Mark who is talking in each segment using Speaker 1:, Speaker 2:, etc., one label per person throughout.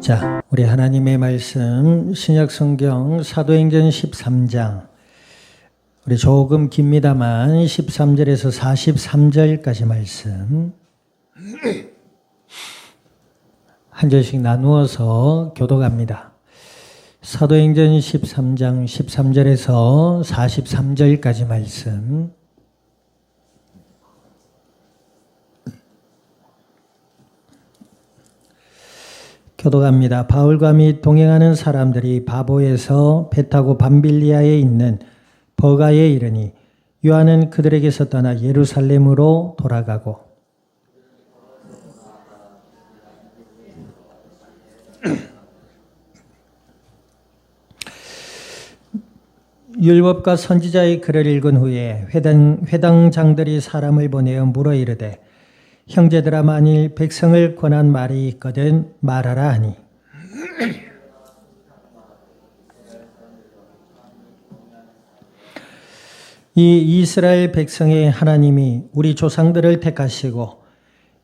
Speaker 1: 자, 우리 하나님의 말씀 신약성경 사도행전 13장, 우리 조금 깁니다만 13절에서 43절까지 말씀 한 절씩 나누어서 교독합니다. 사도행전 13장 13절에서 43절까지 말씀 교독합니다. 바울과 및 동행하는 사람들이 바보에서 배 타고 밤빌리아에 있는 버가에 이르니 요한은 그들에게서 떠나 예루살렘으로 돌아가고 율법과 선지자의 글을 읽은 후에 회당장들이 사람을 보내어 물어 이르되 형제들아, 만일 백성을 권한 말이 있거든 말하라 하니 이 이스라엘 백성의 하나님이 우리 조상들을 택하시고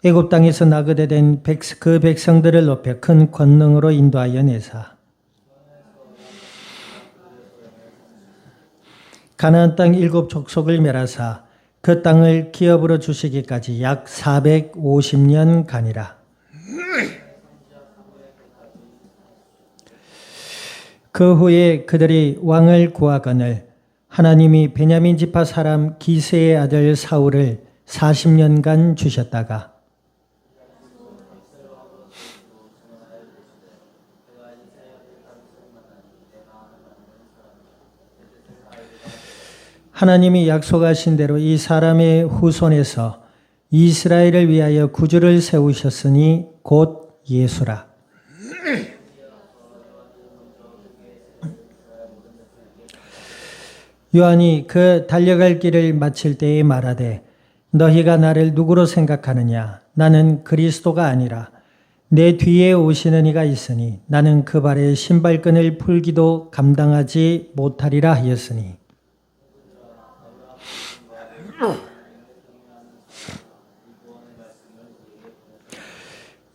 Speaker 1: 애굽 땅에서 나그네 된 그 백성들을 높여 큰 권능으로 인도하여 내사 가나안 땅 7 족속을 멸하사 그 땅을 기업으로 주시기까지 약 450년 가니라. 그 후에 그들이 왕을 구하거늘 하나님이 베냐민 지파 사람 기세의 아들 사울을 40년간 주셨다가 하나님이 약속하신 대로 이 사람의 후손에서 이스라엘을 위하여 구주를 세우셨으니 곧 예수라. 요한이 그 달려갈 길을 마칠 때에 말하되 너희가 나를 누구로 생각하느냐? 나는 그리스도가 아니라 내 뒤에 오시는 이가 있으니 나는 그 발에 신발끈을 풀기도 감당하지 못하리라 하였으니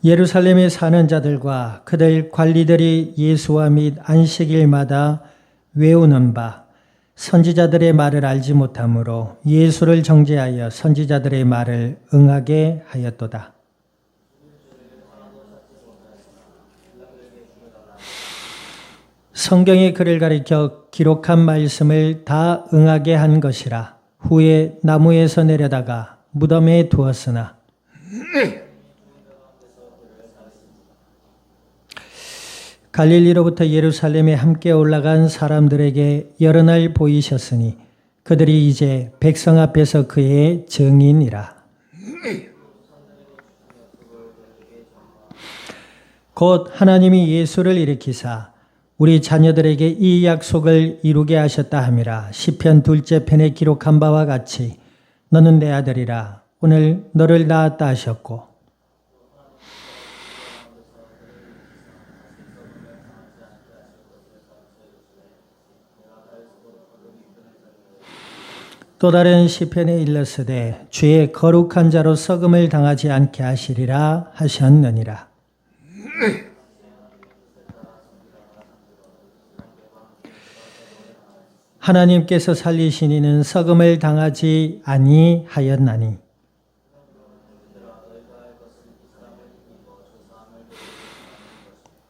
Speaker 1: 예루살렘에 사는 자들과 그들 관리들이 예수와 및 안식일마다 외우는 바 선지자들의 말을 알지 못하므로 예수를 정죄하여 선지자들의 말을 응하게 하였도다. 성경의 글을 가리켜 기록한 말씀을 다 응하게 한 것이라. 후에 나무에서 내려다가 무덤에 두었으나 갈릴리로부터 예루살렘에 함께 올라간 사람들에게 여러 날 보이셨으니 그들이 이제 백성 앞에서 그의 증인이라. 곧 하나님이 예수를 일으키사 우리 자녀들에게 이 약속을 이루게 하셨다 함이라. 시편 2째 편에 기록한 바와 같이 너는 내 아들이라 오늘 너를 낳았다 하셨고 또 다른 시편에 일렀으되 주의 거룩한 자로 썩음을 당하지 않게 하시리라 하셨느니라. 하나님께서 살리신 이는 썩음을 당하지 아니하였나니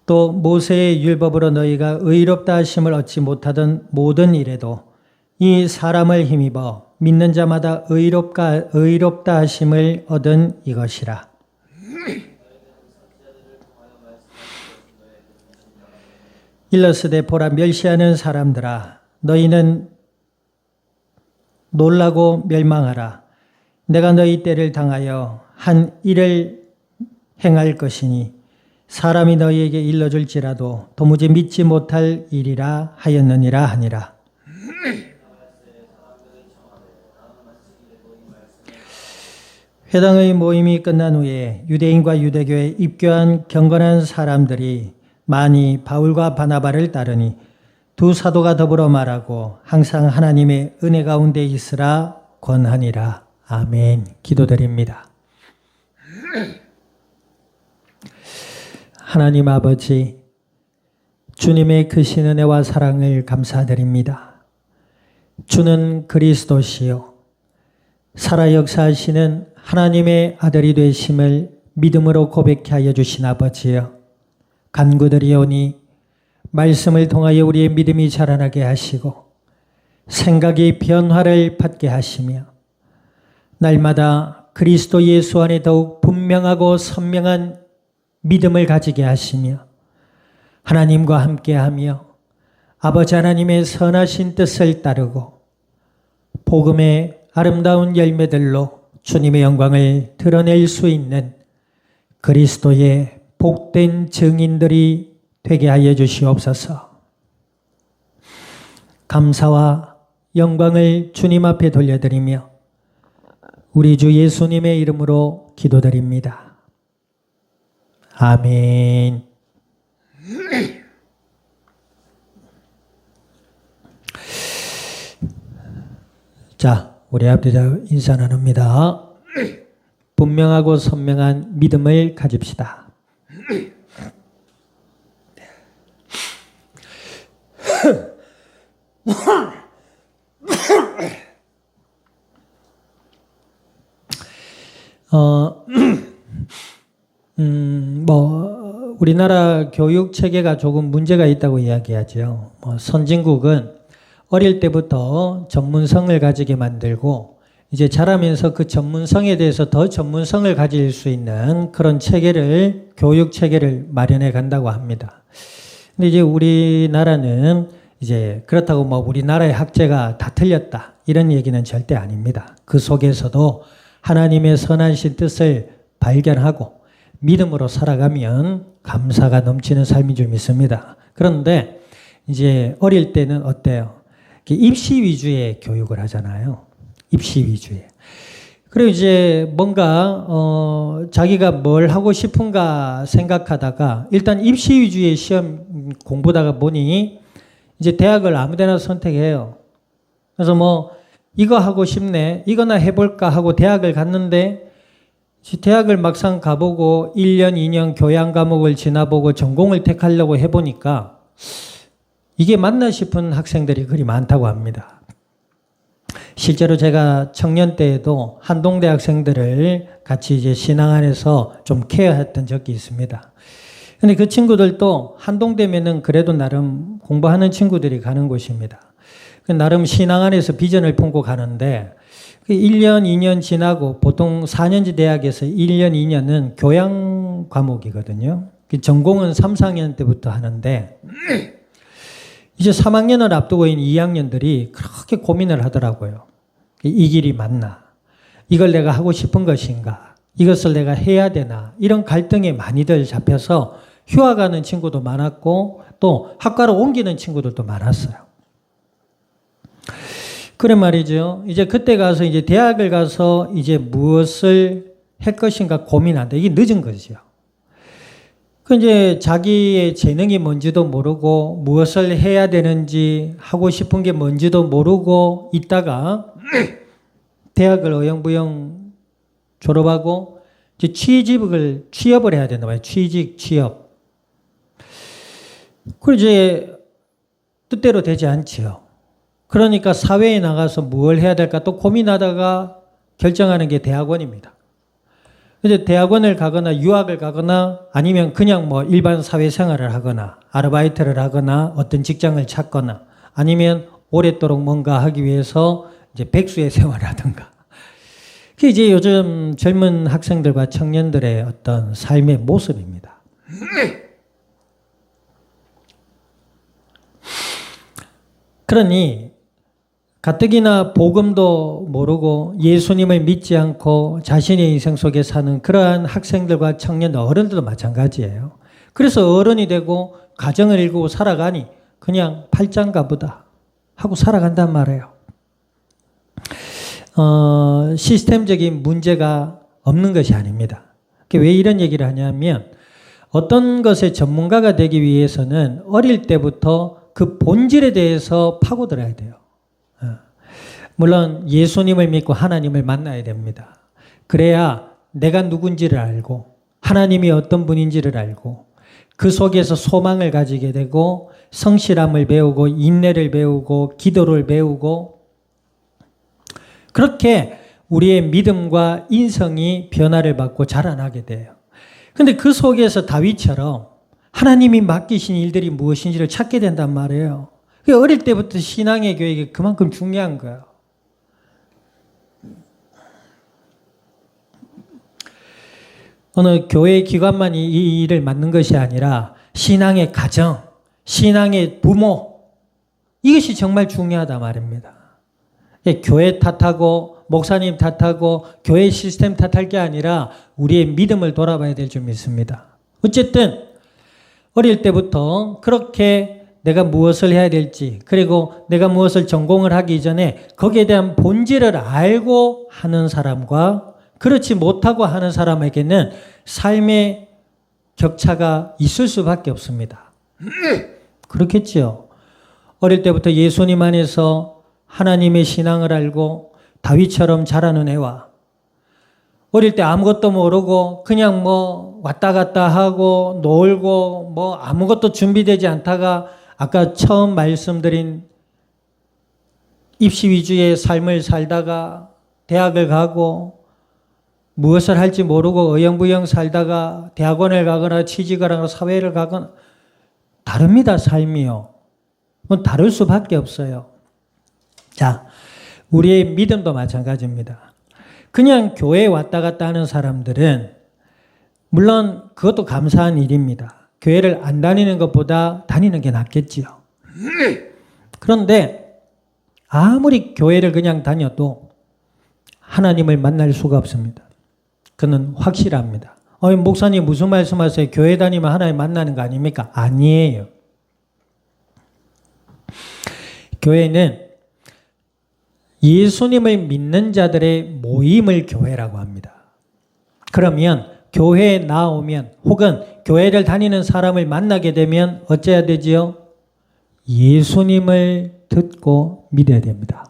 Speaker 1: 또 모세의 율법으로 너희가 의롭다 하심을 얻지 못하던 모든 일에도 이 사람을 힘입어 믿는 자마다 의롭다 하심을 얻은 이것이라. 일러스되 보라 멸시하는 사람들아 너희는 놀라고 멸망하라. 내가 너희 때를 당하여 한 일을 행할 것이니 사람이 너희에게 일러줄지라도 도무지 믿지 못할 일이라 하였느니라 하니라. 회당의 모임이 끝난 후에 유대인과 유대교에 입교한 경건한 사람들이 많이 바울과 바나바를 따르니 두 사도가 더불어 말하고 항상 하나님의 은혜 가운데 있으라 권하니라. 아멘. 기도드립니다. 하나님 아버지, 주님의 크신 은혜와 사랑을 감사드립니다. 주는 그리스도시요 살아 역사하시는 하나님의 아들이 되심을 믿음으로 고백케 하여 주신 아버지여, 간구드리오니 말씀을 통하여 우리의 믿음이 자라나게 하시고 생각이 변화를 받게 하시며 날마다 그리스도 예수 안에 더욱 분명하고 선명한 믿음을 가지게 하시며 하나님과 함께하며 아버지 하나님의 선하신 뜻을 따르고 복음의 아름다운 열매들로 주님의 영광을 드러낼 수 있는 그리스도의 복된 증인들이 되게 하여 주시옵소서. 감사와 영광을 주님 앞에 돌려드리며 우리 주 예수님의 이름으로 기도드립니다. 아멘. 자, 우리 앞뒤자 인사 나눕니다. 분명하고 선명한 믿음을 가집시다. 우리나라 교육 체계가 조금 문제가 있다고 이야기하죠. 선진국은 어릴 때부터 전문성을 가지게 만들고 이제 자라면서 그 전문성에 대해서 더 전문성을 가질 수 있는 그런 체계를, 교육 체계를 마련해 간다고 합니다. 근데 이제 우리나라는 이제 그렇다고 우리나라의 학제가 다 틀렸다 이런 얘기는 절대 아닙니다. 그 속에서도 하나님의 선하신 뜻을 발견하고 믿음으로 살아가면 감사가 넘치는 삶인 줄 믿습니다. 그런데 이제 어릴 때는 어때요? 입시 위주의 교육을 하잖아요. 입시 위주의. 그리고 이제 뭔가 자기가 뭘 하고 싶은가 생각하다가 일단 입시 위주의 시험 공부다가 보니 이제 대학을 아무데나 선택해요. 그래서 이거 하고 싶네, 이거나 해볼까 하고 대학을 갔는데 대학을 막상 가보고 1년, 2년 교양 과목을 지나보고 전공을 택하려고 해보니까 이게 맞나 싶은 학생들이 그리 많다고 합니다. 실제로 제가 청년 때에도 한동대 학생들을 같이 이제 신앙 안에서 좀 케어했던 적이 있습니다. 근데 그 친구들도 한동대면은 그래도 나름 공부하는 친구들이 가는 곳입니다. 나름 신앙 안에서 비전을 품고 가는데 1년, 2년 지나고 보통 4년제 대학에서 1년, 2년은 교양 과목이거든요. 전공은 3, 4학년 때부터 하는데 이제 3학년을 앞두고 있는 2학년들이 그렇게 고민을 하더라고요. 이 길이 맞나? 이걸 내가 하고 싶은 것인가? 이것을 내가 해야 되나? 이런 갈등에 많이들 잡혀서 휴학하는 친구도 많았고 또 학과로 옮기는 친구들도 많았어요. 그래 말이죠. 이제 그때 가서 이제 대학을 가서 이제 무엇을 할 것인가 고민한다. 이게 늦은 거죠. 그 이제 자기의 재능이 뭔지도 모르고 무엇을 해야 되는지 하고 싶은 게 뭔지도 모르고 있다가 대학을 어영부영 졸업하고 이제 취업을 해야 된다 말이에요. 취업. 그리고 이제 뜻대로 되지 않지요. 그러니까 사회에 나가서 뭘 해야 될까 또 고민하다가 결정하는 게 대학원입니다. 이제 대학원을 가거나 유학을 가거나 아니면 그냥 일반 사회생활을 하거나 아르바이트를 하거나 어떤 직장을 찾거나 아니면 오랫도록 뭔가 하기 위해서 이제 백수의 생활을 하든가. 그게 이제 요즘 젊은 학생들과 청년들의 어떤 삶의 모습입니다. 그러니 가뜩이나 복음도 모르고 예수님을 믿지 않고 자신의 인생 속에 사는 그러한 학생들과 청년, 어른들도 마찬가지예요. 그래서 어른이 되고 가정을 이루고 살아가니 그냥 팔짱가 보다 하고 살아간단 말이에요. 시스템적인 문제가 없는 것이 아닙니다. 왜 이런 얘기를 하냐면 어떤 것의 전문가가 되기 위해서는 어릴 때부터 그 본질에 대해서 파고들어야 돼요. 물론 예수님을 믿고 하나님을 만나야 됩니다. 그래야 내가 누군지를 알고 하나님이 어떤 분인지를 알고 그 속에서 소망을 가지게 되고 성실함을 배우고 인내를 배우고 기도를 배우고 그렇게 우리의 믿음과 인성이 변화를 받고 자라나게 돼요. 그런데 그 속에서 다윗처럼 하나님이 맡기신 일들이 무엇인지를 찾게 된단 말이에요. 어릴 때부터 신앙의 교육이 그만큼 중요한 거예요. 어느 교회 기관만이 이 일을 맡는 것이 아니라 신앙의 가정, 신앙의 부모, 이것이 정말 중요하다 말입니다. 교회 탓하고 목사님 탓하고 교회 시스템 탓할 게 아니라 우리의 믿음을 돌아봐야 될 줄 믿습니다. 어쨌든 어릴 때부터 그렇게 내가 무엇을 해야 될지 그리고 내가 무엇을 전공을 하기 전에 거기에 대한 본질을 알고 하는 사람과 그렇지 못하고 하는 사람에게는 삶의 격차가 있을 수밖에 없습니다. 그렇겠지요. 어릴 때부터 예수님 안에서 하나님의 신앙을 알고 다윗처럼 자라는 애와 어릴 때 아무것도 모르고 그냥 뭐 왔다 갔다 하고 놀고 뭐 아무것도 준비되지 않다가 아까 처음 말씀드린 입시 위주의 삶을 살다가 대학을 가고 무엇을 할지 모르고 어영부영 살다가 대학원을 가거나 취직을 하거나 사회를 가거나 다릅니다. 삶이요. 다를 수밖에 없어요. 자, 우리의 믿음도 마찬가지입니다. 그냥 교회에 왔다 갔다 하는 사람들은 물론 그것도 감사한 일입니다. 교회를 안 다니는 것보다 다니는 게 낫겠지요. 그런데 아무리 교회를 그냥 다녀도 하나님을 만날 수가 없습니다. 그는 확실합니다. 목사님 무슨 말씀하세요? 교회 다니면 하나님 만나는 거 아닙니까? 아니에요. 교회는 예수님을 믿는 자들의 모임을 교회라고 합니다. 그러면 교회에 나오면 혹은 교회를 다니는 사람을 만나게 되면 어째야 되지요? 예수님을 듣고 믿어야 됩니다.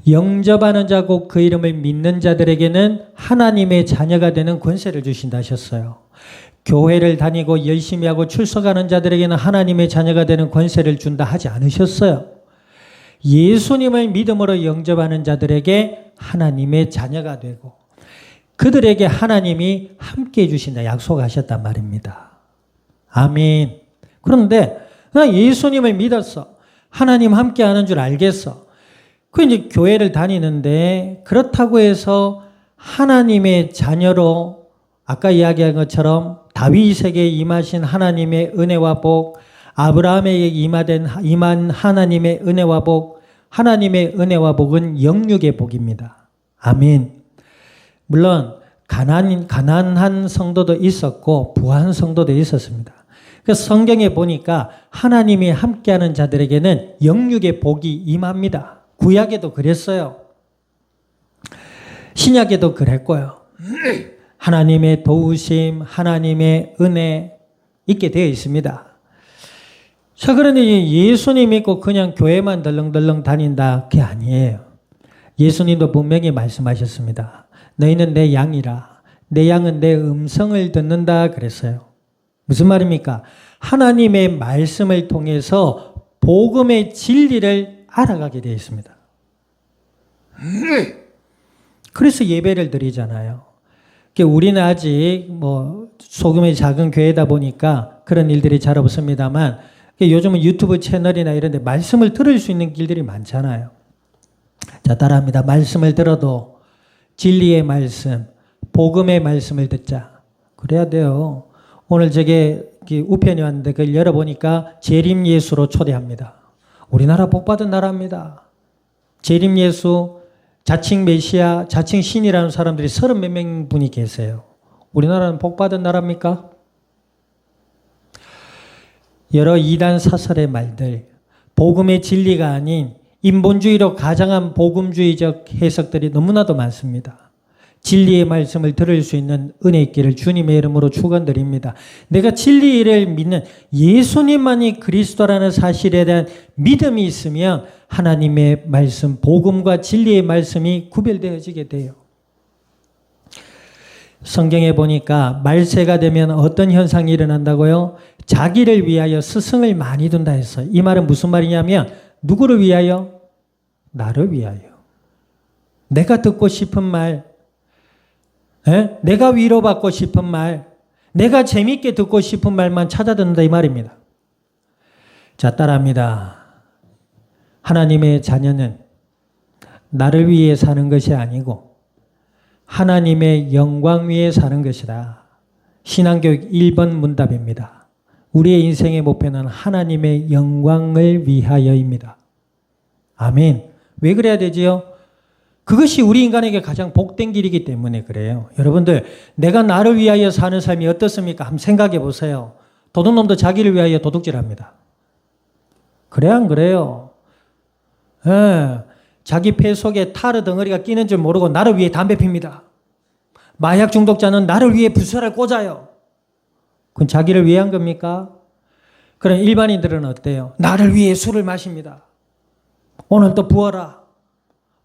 Speaker 1: 영접하는 자고 그 이름을 믿는 자들에게는 하나님의 자녀가 되는 권세를 주신다 하셨어요. 교회를 다니고 열심히 하고 출석하는 자들에게는 하나님의 자녀가 되는 권세를 준다 하지 않으셨어요. 예수님을 믿음으로 영접하는 자들에게 하나님의 자녀가 되고 그들에게 하나님이 함께해 주신다 약속하셨단 말입니다. 아멘. 그런데 나 예수님을 믿었어. 하나님 함께하는 줄 알겠어. 그 이제 교회를 다니는데 그렇다고 해서 하나님의 자녀로 아까 이야기한 것처럼 다윗에게 임하신 하나님의 은혜와 복, 아브라함에게 임한 하나님의 은혜와 복, 하나님의 은혜와 복은 영육의 복입니다. 아멘. 물론 가난한 성도도 있었고 부한 성도도 있었습니다. 그래서 성경에 보니까 하나님이 함께하는 자들에게는 영육의 복이 임합니다. 구약에도 그랬어요. 신약에도 그랬고요. 하나님의 도우심, 하나님의 은혜 있게 되어 있습니다. 자, 그런데 예수님 믿고 그냥 교회만 덜렁덜렁 다닌다, 그게 아니에요. 예수님도 분명히 말씀하셨습니다. 너희는 내 양이라. 내 양은 내 음성을 듣는다 그랬어요. 무슨 말입니까? 하나님의 말씀을 통해서 복음의 진리를 알아가게 되어 있습니다. 그래서 예배를 드리잖아요. 우리는 아직 소금의 작은 교회다 보니까 그런 일들이 잘 없습니다만 요즘은 유튜브 채널이나 이런 데 말씀을 들을 수 있는 길들이 많잖아요. 자, 따라합니다. 말씀을 들어도 진리의 말씀, 복음의 말씀을 듣자. 그래야 돼요. 오늘 저게 우편이 왔는데 그걸 열어보니까 재림 예수로 초대합니다. 우리나라 복받은 나라입니다. 재림 예수, 자칭 메시아, 자칭 신이라는 사람들이 30몇 명 분이 계세요. 우리나라는 복받은 나라입니까? 여러 이단 사설의 말들, 복음의 진리가 아닌 인본주의로 가장한 복음주의적 해석들이 너무나도 많습니다. 진리의 말씀을 들을 수 있는 은혜 있기를 주님의 이름으로 축원드립니다. 내가 진리를 믿는 예수님만이 그리스도라는 사실에 대한 믿음이 있으면 하나님의 말씀, 복음과 진리의 말씀이 구별되어지게 돼요. 성경에 보니까 말세가 되면 어떤 현상이 일어난다고요? 자기를 위하여 스승을 많이 둔다 했어요. 이 말은 무슨 말이냐면 누구를 위하여? 나를 위하여. 내가 듣고 싶은 말, 내가 위로받고 싶은 말, 내가 재밌게 듣고 싶은 말만 찾아 듣는다 이 말입니다. 자, 따라합니다. 하나님의 자녀는 나를 위해 사는 것이 아니고 하나님의 영광 위에 사는 것이다. 신앙교육 1번 문답입니다. 우리의 인생의 목표는 하나님의 영광을 위하여입니다. 아멘. 왜 그래야 되지요? 그것이 우리 인간에게 가장 복된 길이기 때문에 그래요. 여러분들, 내가 나를 위하여 사는 삶이 어떻습니까? 한번 생각해 보세요. 도둑놈도 자기를 위하여 도둑질합니다. 그래야 안 그래요? 자기 폐 속에 타르 덩어리가 끼는 줄 모르고 나를 위해 담배 핍니다. 마약 중독자는 나를 위해 부스를 꽂아요. 그건 자기를 위한 겁니까? 그럼 일반인들은 어때요? 나를 위해 술을 마십니다. 오늘 또 부어라.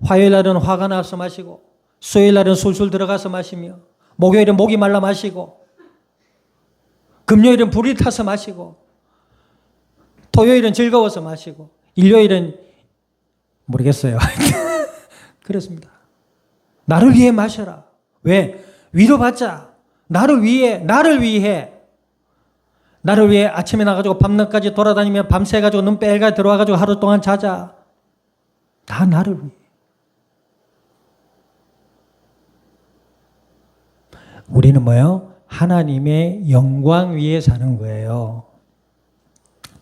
Speaker 1: 화요일 날은 화가 나서 마시고 수요일 날은 술술 들어가서 마시며 목요일은 목이 말라 마시고 금요일은 불이 타서 마시고 토요일은 즐거워서 마시고 일요일은 모르겠어요. 그렇습니다. 나를 위해 마셔라. 왜? 위로받자. 나를 위해 아침에 나가지고 밤낮까지 돌아다니며 밤새가지고 눈 빼가 들어와가지고 하루 동안 자자. 다 나를 위해. 우리는 뭐예요? 하나님의 영광 위에 사는 거예요.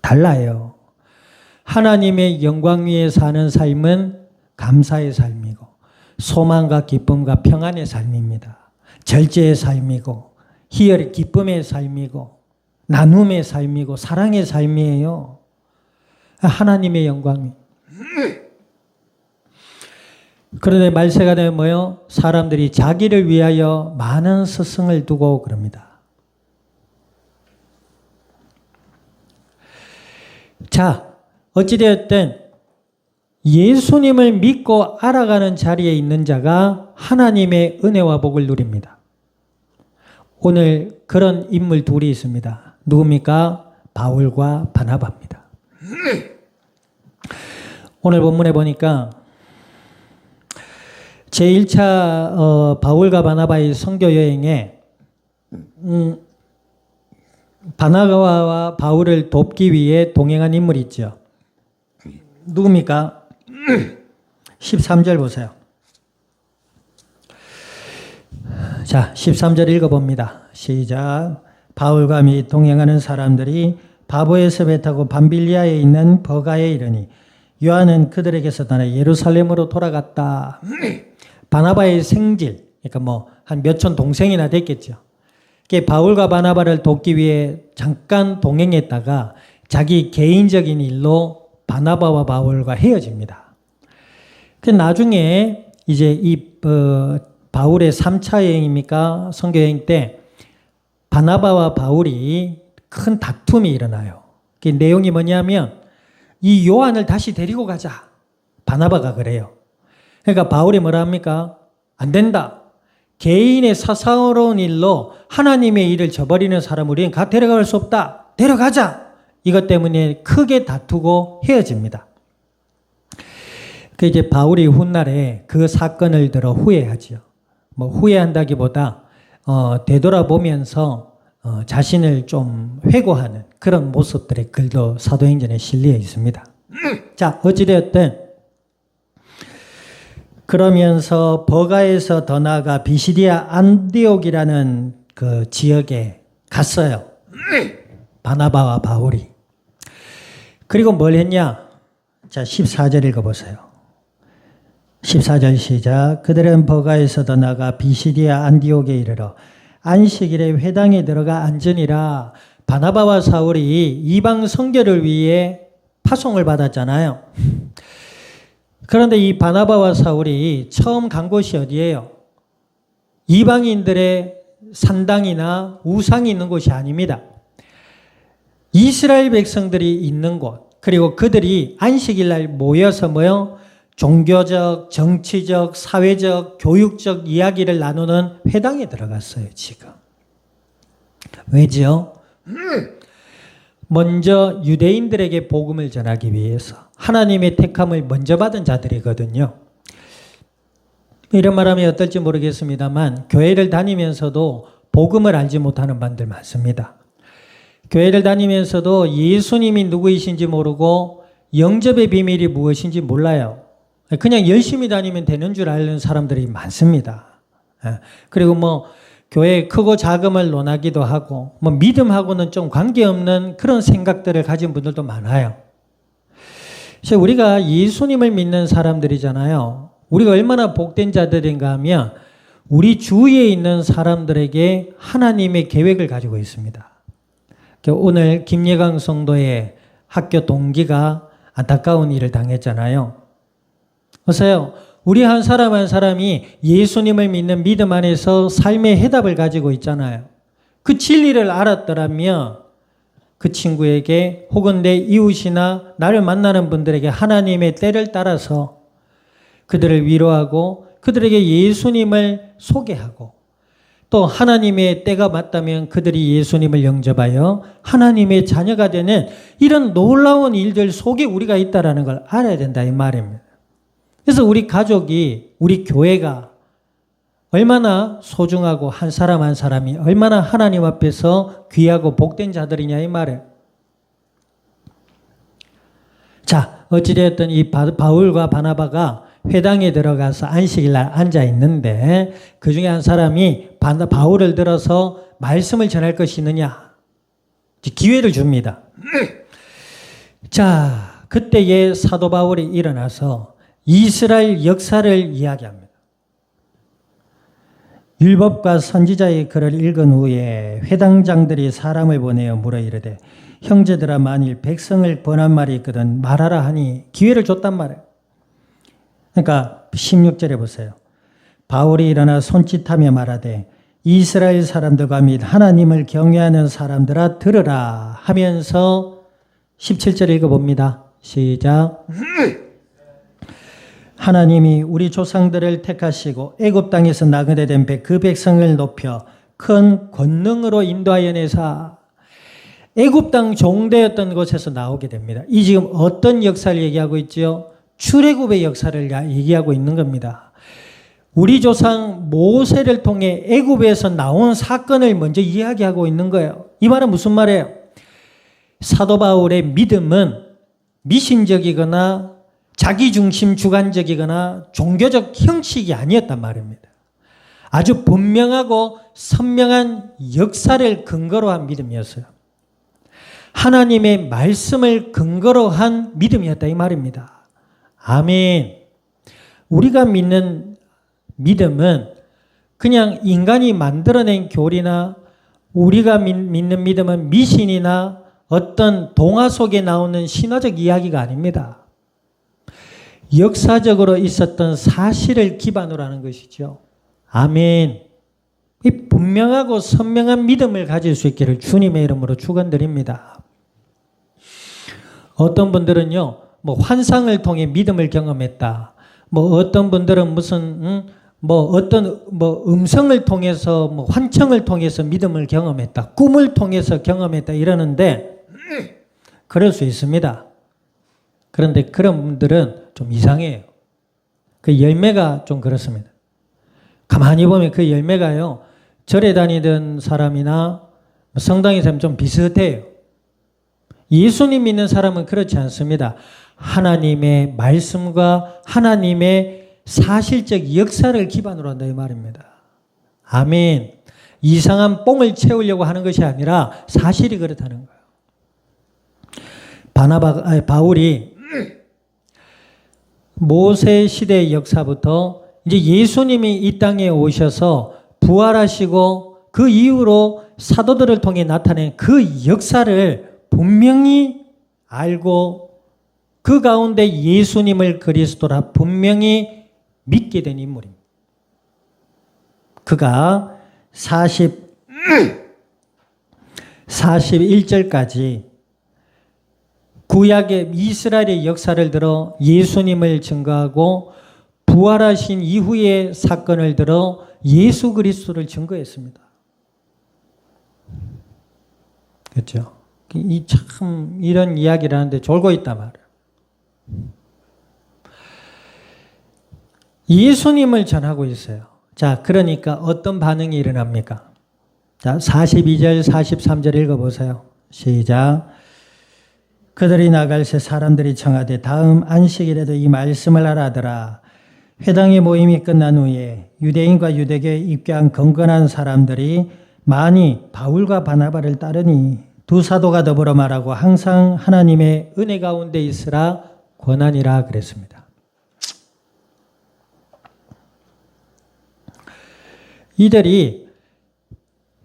Speaker 1: 달라요. 하나님의 영광 위에 사는 삶은 감사의 삶이고 소망과 기쁨과 평안의 삶입니다. 절제의 삶이고 희열의 기쁨의 삶이고 나눔의 삶이고 사랑의 삶이에요. 하나님의 영광이. 그런데 말세가 되면 뭐요? 사람들이 자기를 위하여 많은 스승을 두고 그럽니다. 자, 어찌되었든 예수님을 믿고 알아가는 자리에 있는 자가 하나님의 은혜와 복을 누립니다. 오늘 그런 인물 둘이 있습니다. 누굽니까? 바울과 바나바입니다. 오늘 본문에 보니까 제1차 바울과 바나바의 선교 여행에 바나바와 바울을 돕기 위해 동행한 인물이 있죠. 누굽니까? 13절 보세요. 자, 13절 읽어봅니다. 시작. 바울과 및 동행하는 사람들이 바보에서 배 타고 밤빌리아에 있는 버가에 이르니 요한은 그들에게서 떠나 예루살렘으로 돌아갔다. 바나바의 생질, 그러니까 뭐 한 몇천 동생이나 됐겠죠. 바울과 바나바를 돕기 위해 잠깐 동행했다가 자기 개인적인 일로 바나바와 바울과 헤어집니다. 그 나중에 이제 이 바울의 3차 여행입니까? 선교 여행 때 바나바와 바울이 큰 다툼이 일어나요. 그 내용이 뭐냐면 이 요한을 다시 데리고 가자. 바나바가 그래요. 그러니까 바울이 뭐라 합니까? 안 된다. 개인의 사사로운 일로 하나님의 일을 저버리는 사람을 우리는 데려갈 수 없다. 데려가자. 이것 때문에 크게 다투고 헤어집니다. 그 이제 바울이 훗날에 그 사건을 들어 후회하지요. 뭐 후회한다기보다 되돌아보면서 자신을 좀 회고하는 그런 모습들의 글도 사도행전에 실려 있습니다. 자, 어찌되었든 그러면서 버가에서 더 나아가 비시디아 안디옥이라는 그 지역에 갔어요. 바나바와 바울이. 그리고 뭘 했냐? 자, 14절 읽어보세요. 14절 시작. 그들은 버가에서 더 나아가 비시디아 안디옥에 이르러 안식일에 회당에 들어가 앉으니라. 바나바와 사울이 이방 선교를 위해 파송을 받았잖아요. 그런데 이 바나바와 사울이 처음 간 곳이 어디예요? 이방인들의 산당이나 우상이 있는 곳이 아닙니다. 이스라엘 백성들이 있는 곳, 그리고 그들이 안식일 날 모여서 종교적, 정치적, 사회적, 교육적 이야기를 나누는 회당에 들어갔어요, 지금. 왜죠? 먼저 유대인들에게 복음을 전하기 위해서 하나님의 택함을 먼저 받은 자들이거든요. 이런 말하면 어떨지 모르겠습니다만 교회를 다니면서도 복음을 알지 못하는 분들 많습니다. 교회를 다니면서도 예수님이 누구이신지 모르고 영접의 비밀이 무엇인지 몰라요. 그냥 열심히 다니면 되는 줄 아는 사람들이 많습니다. 그리고 뭐 교회 크고 작음을 논하기도 하고 뭐 믿음하고는 좀 관계없는 그런 생각들을 가진 분들도 많아요. 그래서 우리가 예수님을 믿는 사람들이잖아요. 우리가 얼마나 복된 자들인가 하면 우리 주위에 있는 사람들에게 하나님의 계획을 가지고 있습니다. 오늘 김예강 성도의 학교 동기가 안타까운 일을 당했잖아요. 보세요. 우리 한 사람 한 사람이 예수님을 믿는 믿음 안에서 삶의 해답을 가지고 있잖아요. 그 진리를 알았더라면 그 친구에게 혹은 내 이웃이나 나를 만나는 분들에게 하나님의 때를 따라서 그들을 위로하고 그들에게 예수님을 소개하고 또 하나님의 때가 맞다면 그들이 예수님을 영접하여 하나님의 자녀가 되는 이런 놀라운 일들 속에 우리가 있다는 걸 알아야 된다 이 말입니다. 그래서 우리 가족이, 우리 교회가 얼마나 소중하고 한 사람 한 사람이 얼마나 하나님 앞에서 귀하고 복된 자들이냐 이 말이에요. 자, 어찌되었든 이 바울과 바나바가 회당에 들어가서 안식일 날 앉아 있는데 그 중에 한 사람이 바울을 들어서 말씀을 전할 것이 있느냐 기회를 줍니다. 자, 그때에 사도 바울이 일어나서 이스라엘 역사를 이야기합니다. 율법과 선지자의 글을 읽은 후에 회당장들이 사람을 보내어 물어 이르되 형제들아 만일 백성을 권한 말이 있거든 말하라 하니 기회를 줬단 말이에요. 그러니까 16절에 보세요. 바울이 일어나 손짓하며 말하되 이스라엘 사람들과 및 하나님을 경외하는 사람들아 들으라 하면서 17절 읽어봅니다. 시작. 하나님이 우리 조상들을 택하시고 애굽 땅에서 나그네 된 그 백성을 높여 큰 권능으로 인도하여 내사 애굽 땅 종되었던 곳에서 나오게 됩니다. 이 지금 어떤 역사를 얘기하고 있죠? 출애굽의 역사를 얘기하고 있는 겁니다. 우리 조상 모세를 통해 애굽에서 나온 사건을 먼저 이야기하고 있는 거예요. 이 말은 무슨 말이에요? 사도 바울의 믿음은 미신적이거나 자기중심 주관적이거나 종교적 형식이 아니었단 말입니다. 아주 분명하고 선명한 역사를 근거로 한 믿음이었어요. 하나님의 말씀을 근거로 한 믿음이었다 이 말입니다. 아멘. 우리가 믿는 믿음은 그냥 인간이 만들어낸 교리나 우리가 믿는 믿음은 미신이나 어떤 동화 속에 나오는 신화적 이야기가 아닙니다. 역사적으로 있었던 사실을 기반으로 하는 것이죠. 아멘. 이 분명하고 선명한 믿음을 가질 수 있기를 주님의 이름으로 축원드립니다. 어떤 분들은요, 뭐 환상을 통해 믿음을 경험했다. 뭐 어떤 분들은 무슨 어떤 음성을 통해서 환청을 통해서 믿음을 경험했다. 꿈을 통해서 경험했다 이러는데 그럴 수 있습니다. 그런데 그런 분들은 좀 이상해요. 그 열매가 좀 그렇습니다. 가만히 보면 그 열매가요. 절에 다니던 사람이나 성당에 사람 좀 비슷해요. 예수님 믿는 사람은 그렇지 않습니다. 하나님의 말씀과 하나님의 사실적 역사를 기반으로 한다 이 말입니다. 아멘. 이상한 뽕을 채우려고 하는 것이 아니라 사실이 그렇다는 거예요. 바울이 모세 시대의 역사부터 이제 예수님이 이 땅에 오셔서 부활하시고 그 이후로 사도들을 통해 나타낸 그 역사를 분명히 알고 그 가운데 예수님을 그리스도라 분명히 믿게 된 인물입니다. 그가 41절까지 구약의 이스라엘의 역사를 들어 예수님을 증거하고 부활하신 이후의 사건을 들어 예수 그리스도를 증거했습니다. 그렇죠? 참 이런 이야기를 하는데 졸고 있단 말이에요. 예수님을 전하고 있어요. 자, 그러니까 어떤 반응이 일어납니까? 자, 42절, 43절 읽어보세요. 시작. 그들이 나갈 새 사람들이 청하되 다음 안식일에도 이 말씀을 하라더라. 회당의 모임이 끝난 후에 유대인과 유대교에 입교한 건건한 사람들이 많이 바울과 바나바를 따르니 두 사도가 더불어 말하고 항상 하나님의 은혜 가운데 있으라 권하니라 그랬습니다. 이들이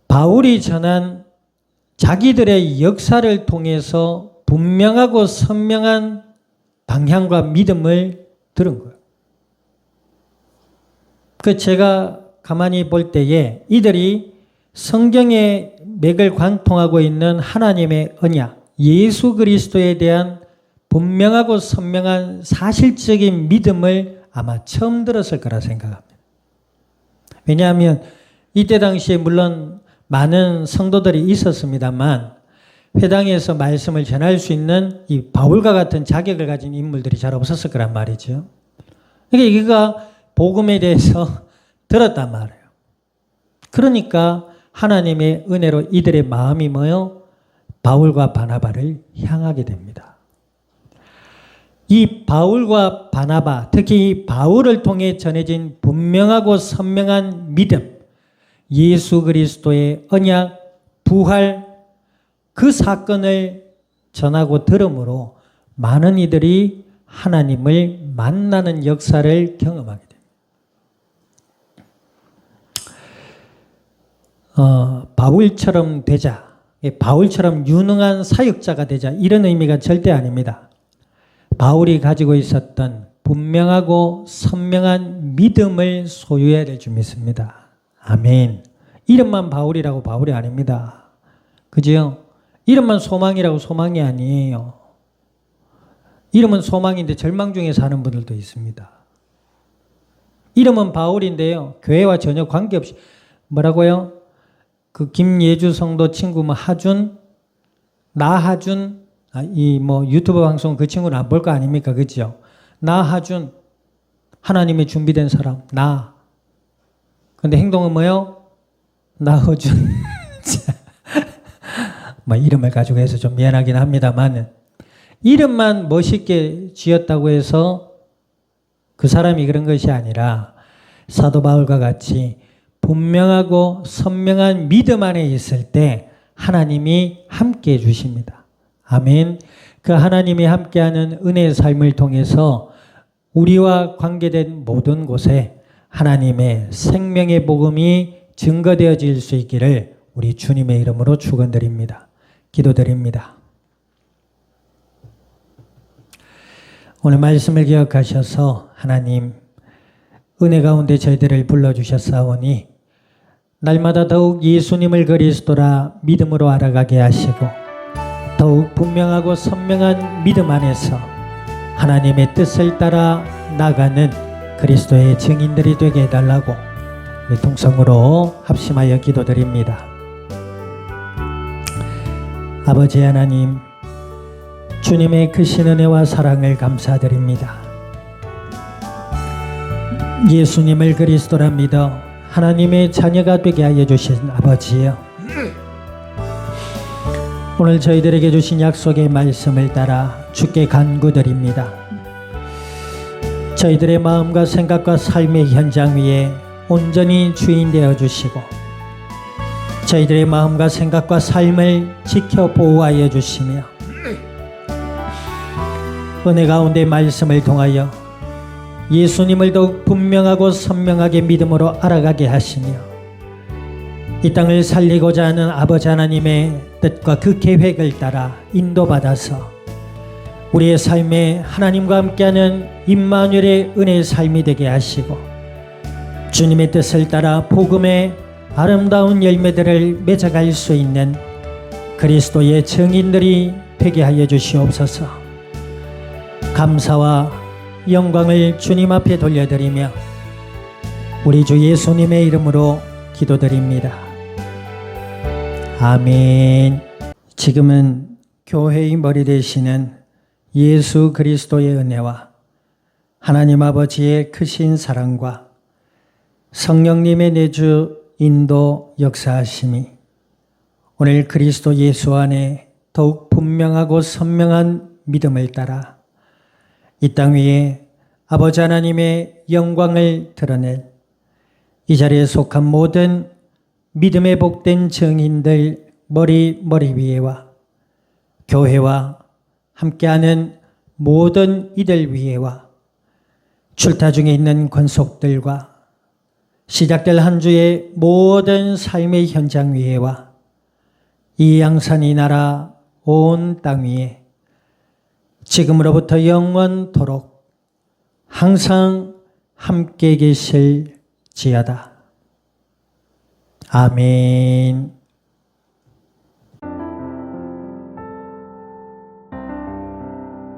Speaker 1: 바울이 전한 자기들의 역사를 통해서 분명하고 선명한 방향과 믿음을 들은 거예요. 제가 가만히 볼 때에 이들이 성경의 맥을 관통하고 있는 하나님의 언약, 예수 그리스도에 대한 분명하고 선명한 사실적인 믿음을 아마 처음 들었을 거라 생각합니다. 왜냐하면 이때 당시에 물론 많은 성도들이 있었습니다만 회당에서 말씀을 전할 수 있는 이 바울과 같은 자격을 가진 인물들이 잘 없었을 거란 말이죠. 그러니까 이가 복음에 대해서 들었단 말이에요. 그러니까 하나님의 은혜로 이들의 마음이 뭐요? 바울과 바나바를 향하게 됩니다. 이 바울과 바나바, 특히 이 바울을 통해 전해진 분명하고 선명한 믿음, 예수 그리스도의 언약, 부활, 그 사건을 전하고 들음으로 많은 이들이 하나님을 만나는 역사를 경험하게 됩니다. 바울처럼 되자, 바울처럼 유능한 사역자가 되자 이런 의미가 절대 아닙니다. 바울이 가지고 있었던 분명하고 선명한 믿음을 소유해야 될 줄 믿습니다. 아멘. 이름만 바울이라고 바울이 아닙니다. 그죠? 이름만 소망이라고 소망이 아니에요. 이름은 소망인데 절망 중에 사는 분들도 있습니다. 이름은 바울인데요. 교회와 전혀 관계없이 뭐라고요? 그 김예주 성도 친구 하준, 나하준, 이 유튜브 방송 그 친구는 안 볼 거 아닙니까? 그죠? 나하준, 하나님의 준비된 사람, 나. 근데 행동은 뭐요? 나허준. 이름을 가지고 해서 좀 미안하긴 합니다만, 이름만 멋있게 지었다고 해서 그 사람이 그런 것이 아니라 사도 바울과 같이 분명하고 선명한 믿음 안에 있을 때 하나님이 함께 해주십니다. 아멘. 그 하나님이 함께하는 은혜의 삶을 통해서 우리와 관계된 모든 곳에 하나님의 생명의 복음이 증거되어질 수 있기를 우리 주님의 이름으로 축원드립니다. 기도드립니다. 오늘 말씀을 기억하셔서 하나님 은혜 가운데 저희들을 불러주셨사오니 날마다 더욱 예수님을 그리스도라 믿음으로 알아가게 하시고 더욱 분명하고 선명한 믿음 안에서 하나님의 뜻을 따라 나가는 그리스도의 증인들이 되게 해달라고 우리 동성으로 합심하여 기도드립니다. 아버지 하나님, 주님의 크신 은혜와 사랑을 감사드립니다. 예수님을 그리스도라 믿어 하나님의 자녀가 되게 하여 주신 아버지여, 오늘 저희들에게 주신 약속의 말씀을 따라 주께 간구드립니다. 저희들의 마음과 생각과 삶의 현장 위에 온전히 주인 되어 주시고 저희들의 마음과 생각과 삶을 지켜 보호하여 주시며 은혜 가운데 말씀을 통하여 예수님을 더욱 분명하고 선명하게 믿음으로 알아가게 하시며 이 땅을 살리고자 하는 아버지 하나님의 뜻과 그 계획을 따라 인도받아서 우리의 삶에 하나님과 함께하는 임마누엘의 은혜의 삶이 되게 하시고 주님의 뜻을 따라 복음의 아름다운 열매들을 맺어갈 수 있는 그리스도의 증인들이 되게 하여 주시옵소서. 감사와 영광을 주님 앞에 돌려드리며 우리 주 예수님의 이름으로 기도드립니다. 아멘. 지금은 교회의 머리 되시는 예수 그리스도의 은혜와 하나님 아버지의 크신 사랑과 성령님의 내주 인도 역사하심이 오늘 그리스도 예수 안에 더욱 분명하고 선명한 믿음을 따라 이 땅 위에 아버지 하나님의 영광을 드러낼 이 자리에 속한 모든 믿음에 복된 증인들 머리 위에와 교회와 함께하는 모든 이들 위에와 출타 중에 있는 권속들과 시작될 한 주의 모든 삶의 현장 위에와 이 양산 이 나라 온 땅 위에 지금으로부터 영원토록 항상 함께 계실지어다. 아멘.